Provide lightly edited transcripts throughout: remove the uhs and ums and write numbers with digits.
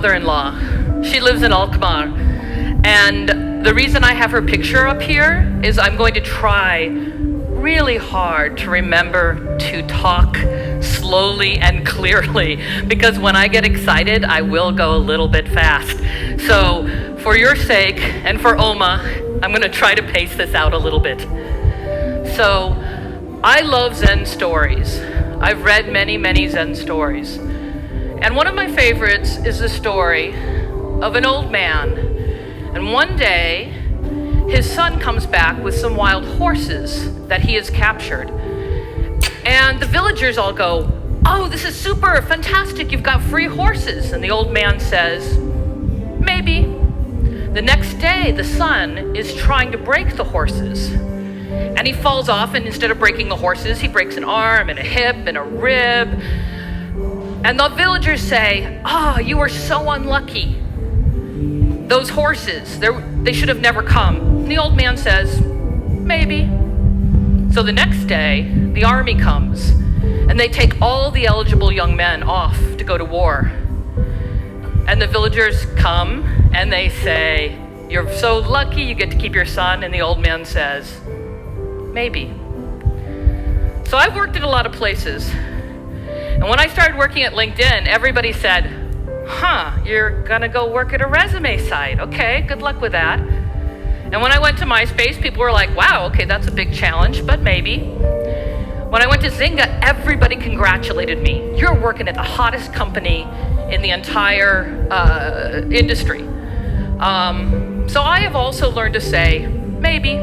mother-in-law. She lives in Alkmaar. And the reason I have her picture up here is I'm going to try really hard to remember to talk slowly and clearly, because when I get excited, I will go a little bit fast. So for your sake and for Oma, I'm going to try to pace this out a little bit. So I love Zen stories. I've read many, many Zen stories. And one of my favorites is the story of an old man. And one day, his son comes back with some wild horses that he has captured. And the villagers all go, "Oh, this is super, fantastic, you've got free horses." And the old man says, "Maybe." The next day, the son is trying to break the horses. And he falls off, and instead of breaking the horses, he breaks an arm and a hip and a rib. And the villagers say, "Oh, you were so unlucky. Those horses, they should have never come." And the old man says, "Maybe." So the next day, the army comes, and they take all the eligible young men off to go to war. And the villagers come, and they say, "You're so lucky, you get to keep your son." And the old man says, "Maybe." So I've worked at a lot of places. And when I started working at LinkedIn, everybody said, "You're gonna go work at a resume site. Okay, good luck with that." And when I went to MySpace, people were like, "Wow, okay, that's a big challenge, but maybe." When I went to Zynga, everybody congratulated me. "You're working at the hottest company in the entire industry." So I have also learned to say, maybe.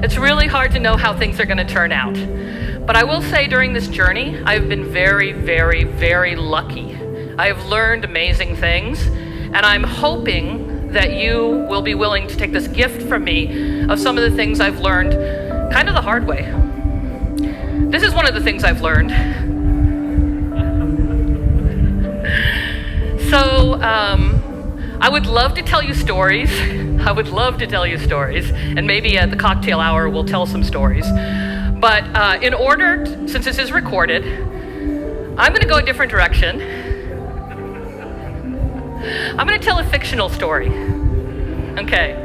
It's really hard to know how things are going to turn out. But I will say during this journey, I've been very, very, very lucky. I have learned amazing things, and I'm hoping that you will be willing to take this gift from me of some of the things I've learned kind of the hard way. This is one of the things I've learned. So, I would love to tell you stories. I would love to tell you stories, and maybe at the cocktail hour we'll tell some stories. But in order, since this is recorded, I'm going to go a different direction. I'm going to tell a fictional story. Okay,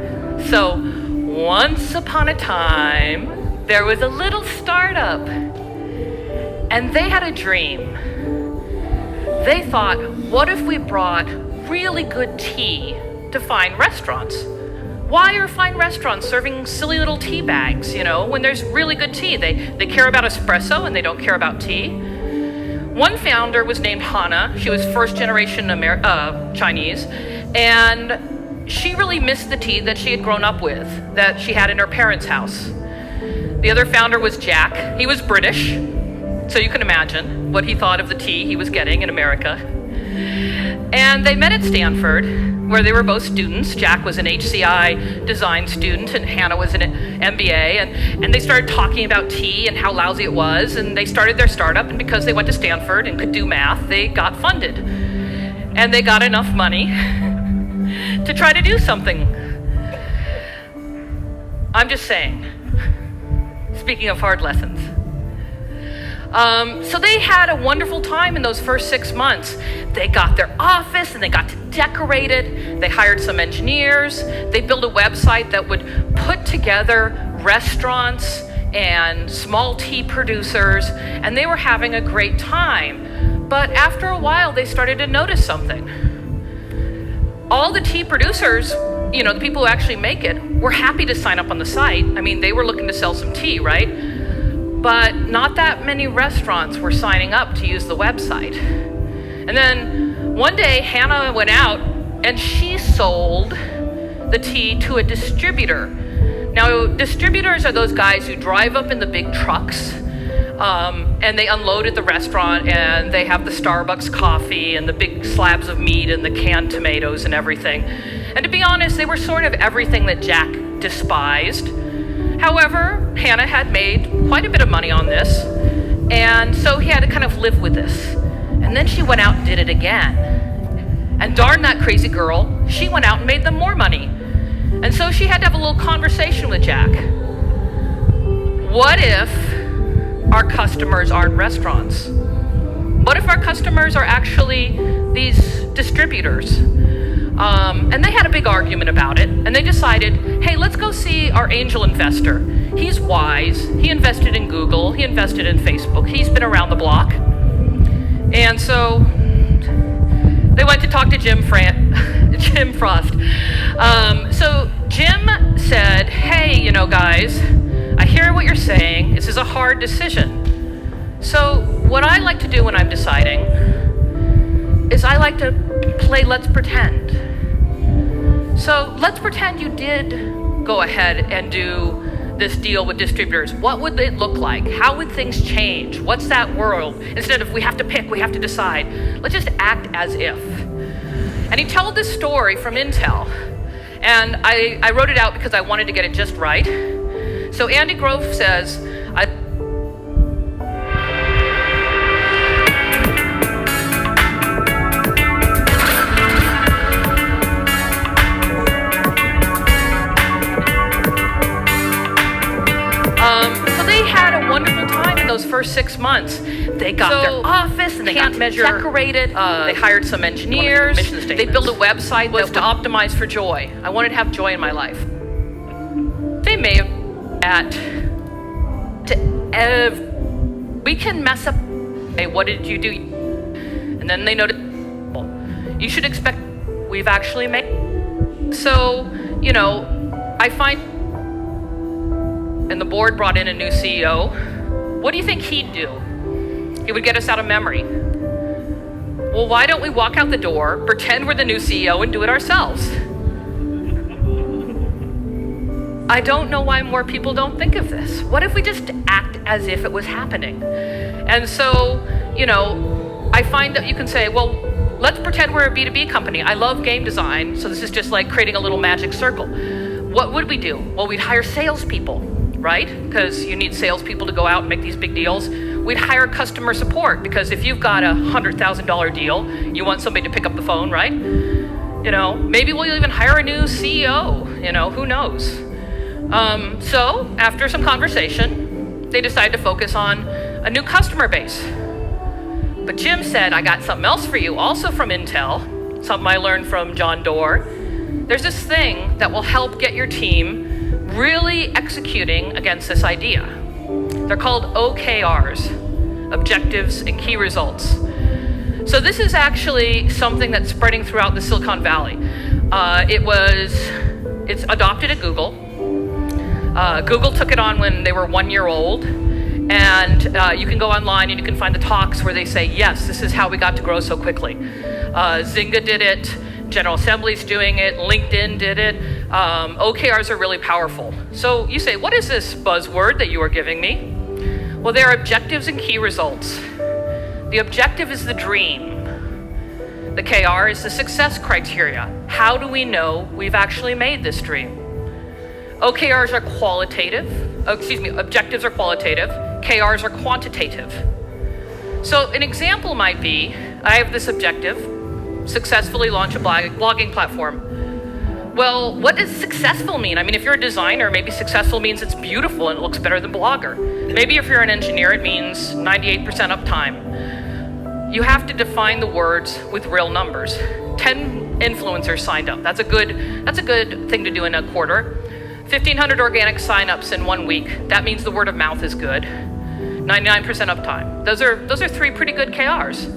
so once upon a time, there was a little startup, and they had a dream. They thought, what if we brought really good tea to fine restaurants? Why are fine restaurants serving silly little tea bags, when there's really good tea? They care about espresso and they don't care about tea. One founder was named Hannah. She was first generation Chinese, and she really missed the tea that she had grown up with, that she had in her parents' house. The other founder was Jack. He was British, so you can imagine what he thought of the tea he was getting in America. And they met at Stanford, where they were both students. Jack was an HCI design student, and Hannah was an MBA, and they started talking about tea and how lousy it was, and they started their startup, and because they went to Stanford and could do math, they got funded. And they got enough money to try to do something. I'm just saying, speaking of hard lessons. So they had a wonderful time in those first 6 months. They got their office and they got to decorate it. They hired some engineers. They built a website that would put together restaurants and small tea producers, and they were having a great time. But after a while, they started to notice something. All the tea producers, the people who actually make it, were happy to sign up on the site. I mean, they were looking to sell some tea, right? But not that many restaurants were signing up to use the website. And then one day, Hannah went out and she sold the tea to a distributor. Now, distributors are those guys who drive up in the big trucks, and they unload at the restaurant, and they have the Starbucks coffee and the big slabs of meat and the canned tomatoes and everything. And to be honest, they were sort of everything that Jack despised. However, Hannah had made quite a bit of money on this, and so he had to kind of live with this. And then she went out and did it again. And darn that crazy girl, she went out and made them more money. And so she had to have a little conversation with Jack. What if our customers aren't restaurants? What if our customers are actually these distributors. And they had a big argument about it, and they decided, hey, let's go see our angel investor. He's wise, he invested in Google, he invested in Facebook, he's been around the block. And so they went to talk to Jim Frost. So Jim said, hey, you know, guys, I hear what you're saying, this is a hard decision. So what I like to do when I'm deciding is I like to play let's pretend. So let's pretend you did go ahead and do this deal with distributors. What would it look like? How would things change? What's that world? Instead of we have to pick, we have to decide. Let's just act as if. And he told this story from Intel. And I wrote it out because I wanted to get it just right. So Andy Grove says, so they had a wonderful time in those first 6 months. They got their office and they got decorated. They hired some engineers. They built a website that was to optimize for joy. I wanted to have joy in my life. They may have we can mess up. Hey, what did you do? And then they noticed, you should expect we've actually made. So, you know, I find, and the board brought in a new CEO. What do you think he'd do? He would get us out of memory. Well, why don't we walk out the door, pretend we're the new CEO, and do it ourselves? I don't know why more people don't think of this. What if we just act as if it was happening? And so, you know, I find that you can say, well, let's pretend we're a B2B company. I love game design, so this is just like creating a little magic circle. What would we do? Well, we'd hire salespeople, right? Because you need salespeople to go out and make these big deals. We'd hire customer support, because if you've got a $100,000 deal, you want somebody to pick up the phone, right? You know, maybe we'll even hire a new CEO, you know, who knows? So after some conversation, they decided to focus on a new customer base. But Jim said, I got something else for you, also from Intel, something I learned from John Doerr. There's this thing that will help get your team really executing against this idea. They're called OKRs, Objectives and Key Results. So this is actually something that's spreading throughout the Silicon Valley. It's adopted at Google. Google took it on when they were 1 year old, and you can go online and you can find the talks where they say, yes, this is how we got to grow so quickly. Zynga did it, General Assembly's doing it, LinkedIn did it. OKRs are really powerful. So you say, what is this buzzword that you are giving me? Well, they're objectives and key results. The objective is the dream. The KR is the success criteria. How do we know we've actually made this dream? OKRs are qualitative, objectives are qualitative, KRs are quantitative. So an example might be, I have this objective, successfully launch a blogging platform. Well, what does successful mean? I mean, if you're a designer, maybe successful means it's beautiful and it looks better than Blogger. Maybe if you're an engineer, it means 98% uptime. You have to define the words with real numbers. 10 influencers signed up. That's a good thing to do in a quarter. 1,500 organic signups in 1 week. That means the word of mouth is good. 99% uptime. Those are 3 pretty good KRs.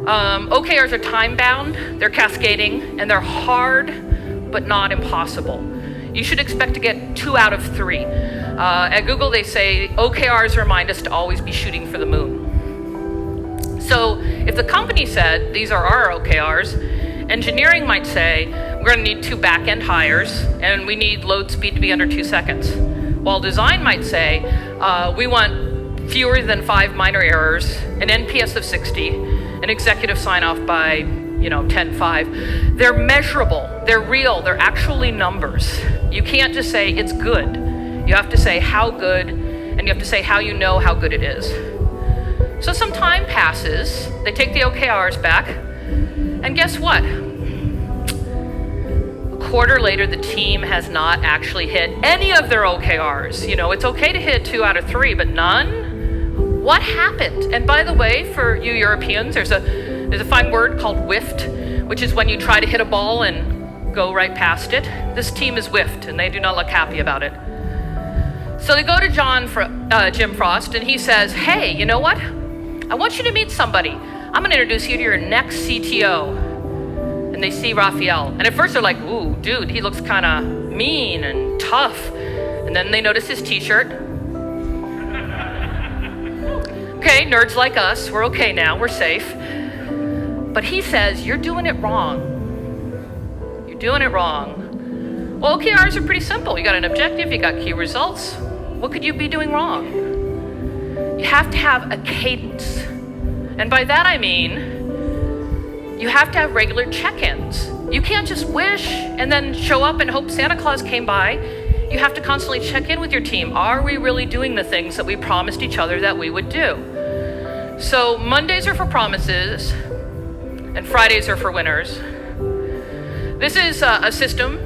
OKRs are time bound, they're cascading, and they're hard, but not impossible. You should expect to get 2 out of 3. At Google, they say OKRs remind us to always be shooting for the moon. So if the company said, these are our OKRs, engineering might say, we're going to need 2 back-end hires, and we need load speed to be under 2 seconds. While design might say, we want fewer than 5 minor errors, an NPS of 60, an executive sign-off by 10.5. They're measurable, they're real, they're actually numbers. You can't just say it's good. You have to say how good, and you have to say how you know how good it is. So some time passes, they take the OKRs back, and guess what? A quarter later, the team has not actually hit any of their OKRs. You know, it's okay to hit 2 out of 3, but none? What happened? And by the way, for you Europeans, there's a fine word called whiffed, which is when you try to hit a ball and go right past it. This team is whiffed, and they do not look happy about it. So they go to Jim Frost, and he says, hey, you know what? I want you to meet somebody. I'm going to introduce you to your next CTO. And they see Raphael. And at first they're like, ooh, dude, he looks kind of mean and tough. And then they notice his t-shirt. Okay, nerds like us, we're okay now, we're safe. But he says, you're doing it wrong. You're doing it wrong. Well, OKRs are pretty simple. You got an objective, you got key results. What could you be doing wrong? You have to have a cadence. And by that I mean, you have to have regular check-ins. You can't just wish and then show up and hope Santa Claus came by. You have to constantly check in with your team. Are we really doing the things that we promised each other that we would do? So Mondays are for promises, and Fridays are for winners. This is a system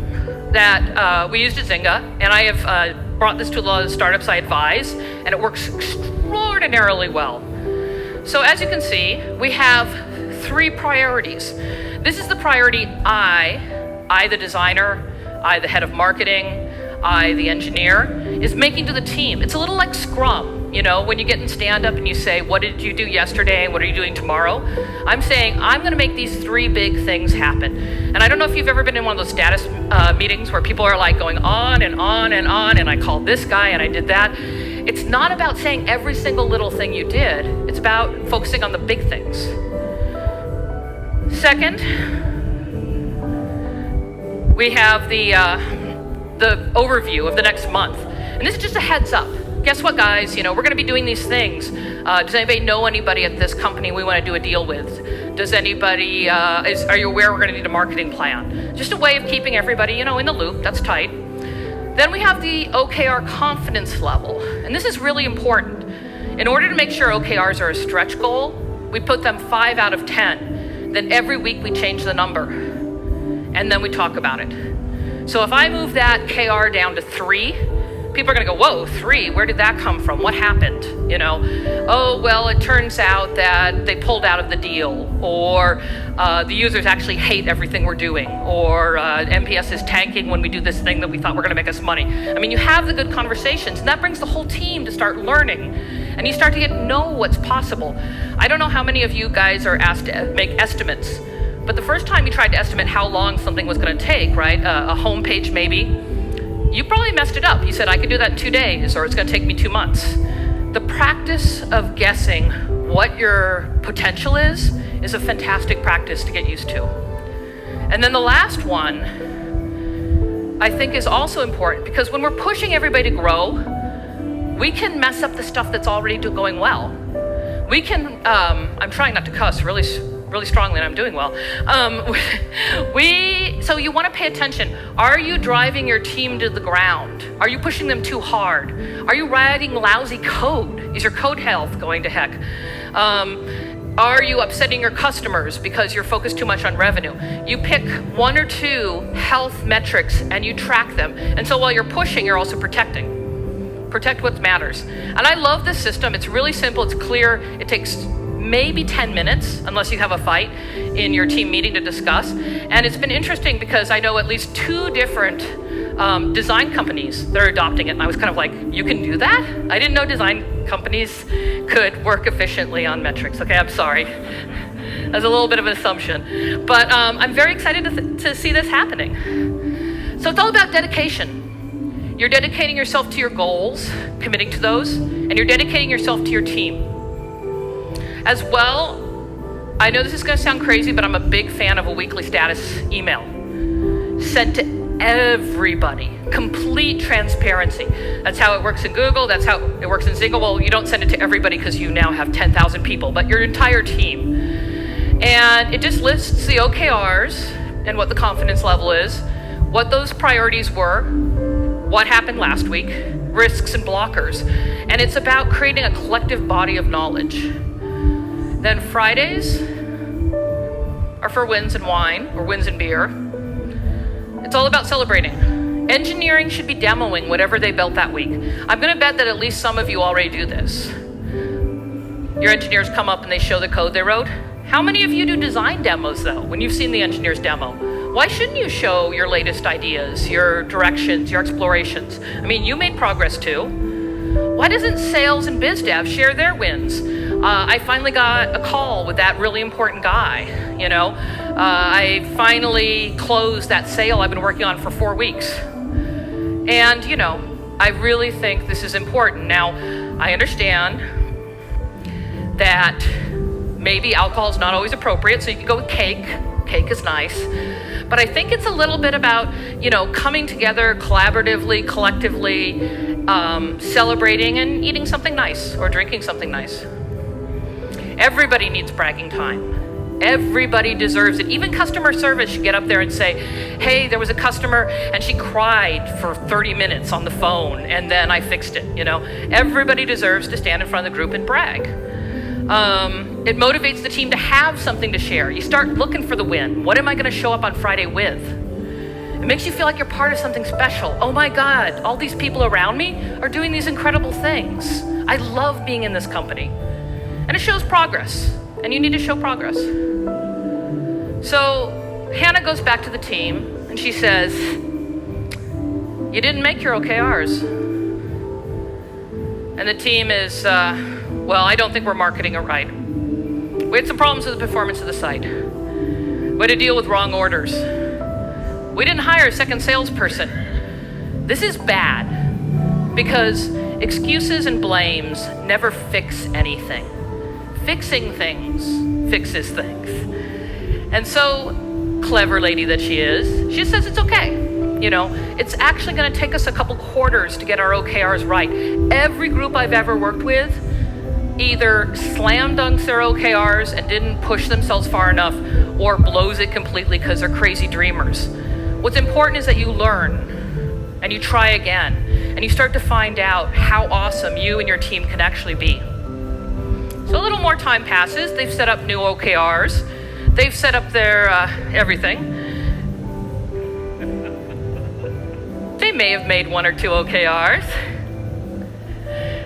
that we used at Zynga, and I have brought this to a lot of startups I advise, and it works extraordinarily well. So as you can see, we have 3 priorities. This is the priority I, the designer, I, the head of marketing, I, the engineer, is making to the team. It's a little like Scrum, you know, when you get in stand-up and you say, what did you do yesterday and what are you doing tomorrow? I'm saying, I'm gonna make these 3 big things happen. And I don't know if you've ever been in one of those status meetings where people are like going on and on and on, and I called this guy and I did that. It's not about saying every single little thing you did. It's about focusing on the big things. Second, we have the overview of the next month. And this is just a heads up. Guess what, guys? You know, we're going to be doing these things. Does anybody know anybody at this company we want to do a deal with? Does anybody, are you aware we're going to need a marketing plan? Just a way of keeping everybody, you know, in the loop. That's tight. Then we have the OKR confidence level. And this is really important. In order to make sure OKRs are a stretch goal, we put them 5 out of 10. Then every week we change the number. And then we talk about it. So if I move that KR down to 3, people are gonna go, whoa, 3, where did that come from? What happened? You know, oh, well, it turns out that they pulled out of the deal, or the users actually hate everything we're doing, or NPS is tanking when we do this thing that we thought were gonna make us money. I mean, you have the good conversations, and that brings the whole team to start learning, and you start to know what's possible. I don't know how many of you guys are asked to make estimates, but the first time you tried to estimate how long something was gonna take, right, a home page maybe, you probably messed it up. You said, I could do that in 2 days, or it's gonna take me 2 months. The practice of guessing what your potential is a fantastic practice to get used to. And then the last one, I think is also important, because when we're pushing everybody to grow, we can mess up the stuff that's already going well. We can, I'm trying not to cuss really strongly, and I'm doing well. So you want to pay attention. Are you driving your team to the ground? Are you pushing them too hard? Are you writing lousy code? Is your code health going to heck? Are you upsetting your customers because you're focused too much on revenue? You pick 1 or 2 health metrics and you track them. And so while you're pushing, you're also protecting. Protect what matters. And I love this system. It's really simple. It's clear. It takes maybe 10 minutes, unless you have a fight in your team meeting to discuss. And it's been interesting because I know at least 2 different design companies that are adopting it. And I was kind of like, you can do that? I didn't know design companies could work efficiently on metrics. Okay, I'm sorry. That's a little bit of an assumption. But I'm very excited to see this happening. So it's all about dedication. You're dedicating yourself to your goals, committing to those, and you're dedicating yourself to your team. As well, I know this is going to sound crazy, but I'm a big fan of a weekly status email sent to everybody. Complete transparency. That's how it works in Google. That's how it works in Zynga. Well, you don't send it to everybody because you now have 10,000 people, but your entire team. And it just lists the OKRs and what the confidence level is, what those priorities were, what happened last week, risks and blockers. And it's about creating a collective body of knowledge. Then Fridays are for wins and wine, or wins and beer. It's all about celebrating. Engineering should be demoing whatever they built that week. I'm gonna bet that at least some of you already do this. Your engineers come up and they show the code they wrote, How many of you do design demos though, when you've seen the engineer's demo? Why shouldn't you show your latest ideas, your directions, your explorations? I mean, you made progress too. Why doesn't sales and biz dev share their wins? I finally got a call with that really important guy, you know. I finally closed that sale I've been working on for 4 weeks. And, you know, I really think this is important. Now, I understand that maybe alcohol is not always appropriate, so you can go with cake. Cake is nice. But I think it's a little bit about, you know, coming together collaboratively, collectively, celebrating and eating something nice or drinking something nice. Everybody needs bragging time. Everybody deserves it. Even customer service should get up there and say, hey, there was a customer and she cried for 30 minutes on the phone and then I fixed it, you know. Everybody deserves to stand in front of the group and brag. It motivates the team to have something to share. You start looking for the win. What am I going to show up on Friday with? It makes you feel like you're part of something special. Oh my God, all these people around me are doing these incredible things. I love being in this company. And it shows progress, and you need to show progress. So Hannah goes back to the team, and she says, you didn't make your OKRs. And the team is, well, I don't think we're marketing it right. We had some problems with the performance of the site. We had to deal with wrong orders. We didn't hire a second salesperson. This is bad because excuses and blames never fix anything. Fixing things fixes things. And so, clever lady that she is, she says it's okay. You know, it's actually going to take us a couple quarters to get our OKRs right. Every group I've ever worked with either slam dunks their OKRs and didn't push themselves far enough or blows it completely because they're crazy dreamers. What's important is that you learn and you try again and you start to find out how awesome you and your team can actually be. So a little more time passes. They've set up new OKRs. They've set up their everything. They may have made 1 or 2 OKRs.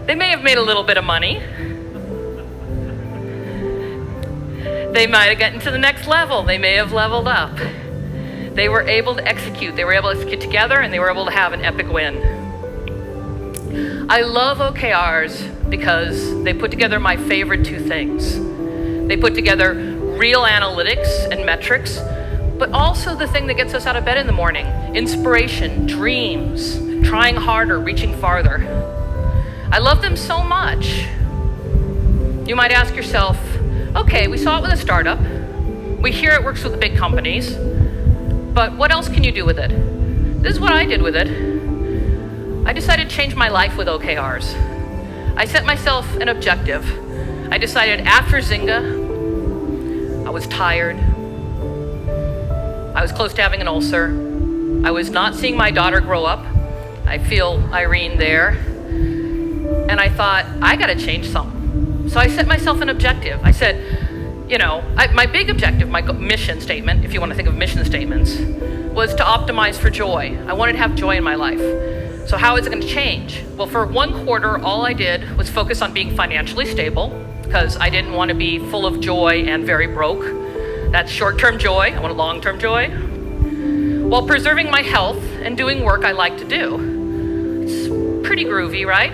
They may have made a little bit of money. They might have gotten to the next level. They may have leveled up. They were able to execute. They were able to execute together, and they were able to have an epic win. I love OKRs because they put together my favorite 2 things. They put together real analytics and metrics, but also the thing that gets us out of bed in the morning. Inspiration, dreams, trying harder, reaching farther. I love them so much. You might ask yourself, okay, we saw it with a startup. We hear it works with the big companies, but what else can you do with it? This is what I did with it. I decided to change my life with OKRs. I set myself an objective. I decided after Zynga, I was tired. I was close to having an ulcer. I was not seeing my daughter grow up. I feel Irene there. And I thought, I gotta change something. So I set myself an objective. I said, you know, my big objective, my mission statement, if you want to think of mission statements, was to optimize for joy. I wanted to have joy in my life. So how is it going to change? Well, for 1 quarter, all I did was focus on being financially stable because I didn't want to be full of joy and very broke. That's short-term joy. I want long-term joy. While preserving my health and doing work I like to do. It's pretty groovy, right?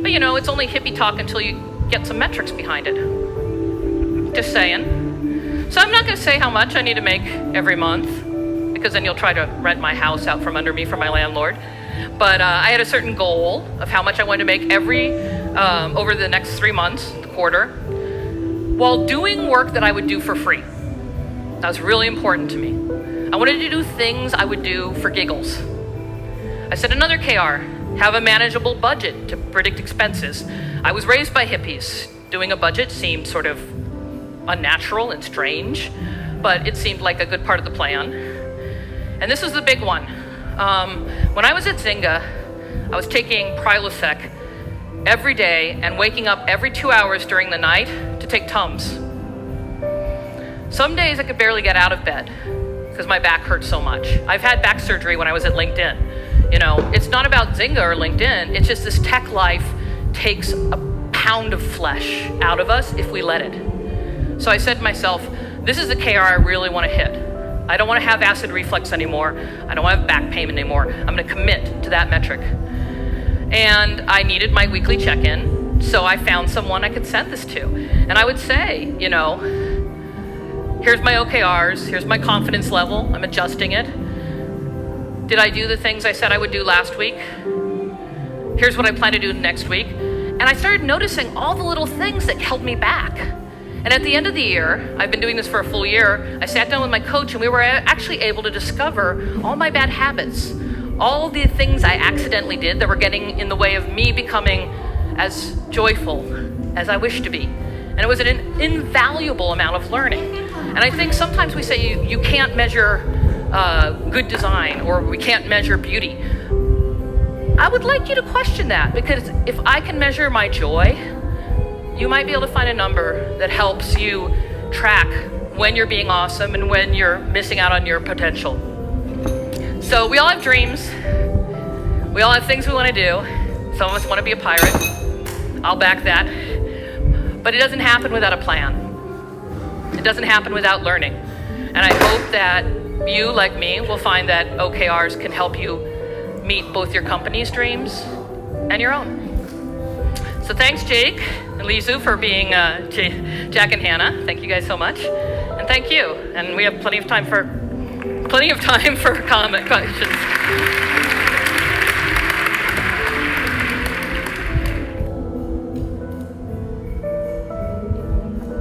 But you know, it's only hippie talk until you get some metrics behind it. Just saying. So I'm not going to say how much I need to make every month because then you'll try to rent my house out from under me from my landlord. But I had a certain goal of how much I wanted to make over the next 3 months, the quarter, while doing work that I would do for free. That was really important to me. I wanted to do things I would do for giggles. I set another KR, have a manageable budget to predict expenses. I was raised by hippies. Doing a budget seemed sort of unnatural and strange, but it seemed like a good part of the plan. And this was the big one. When I was at Zynga, I was taking Prilosec every day and waking up every 2 hours during the night to take Tums. Some days I could barely get out of bed because my back hurt so much. I've had back surgery when I was at LinkedIn. You know, it's not about Zynga or LinkedIn, it's just this tech life takes a pound of flesh out of us if we let it. So I said to myself, this is the KR I really want to hit. I don't want to have acid reflux anymore. I don't want to have back pain anymore. I'm going to commit to that metric. And I needed my weekly check-in, so I found someone I could send this to. And I would say, you know, here's my OKRs, here's my confidence level, I'm adjusting it. Did I do the things I said I would do last week? Here's what I plan to do next week. And I started noticing all the little things that held me back. And at the end of the year, I've been doing this for a full year, I sat down with my coach and we were actually able to discover all my bad habits, all the things I accidentally did that were getting in the way of me becoming as joyful as I wish to be. And it was an invaluable amount of learning. And I think sometimes we say you can't measure good design or we can't measure beauty. I would like you to question that, because if I can measure my joy, you might be able to find a number that helps you track when you're being awesome and when you're missing out on your potential. So we all have dreams. We all have things we want to do. Some of us want to be a pirate. I'll back that. But it doesn't happen without a plan. It doesn't happen without learning. And I hope that you, like me, will find that OKRs can help you meet both your company's dreams and your own. So thanks, Jake and Lizu, for being Jack and Hannah. Thank you guys so much. And thank you. And we have plenty of time for comment questions.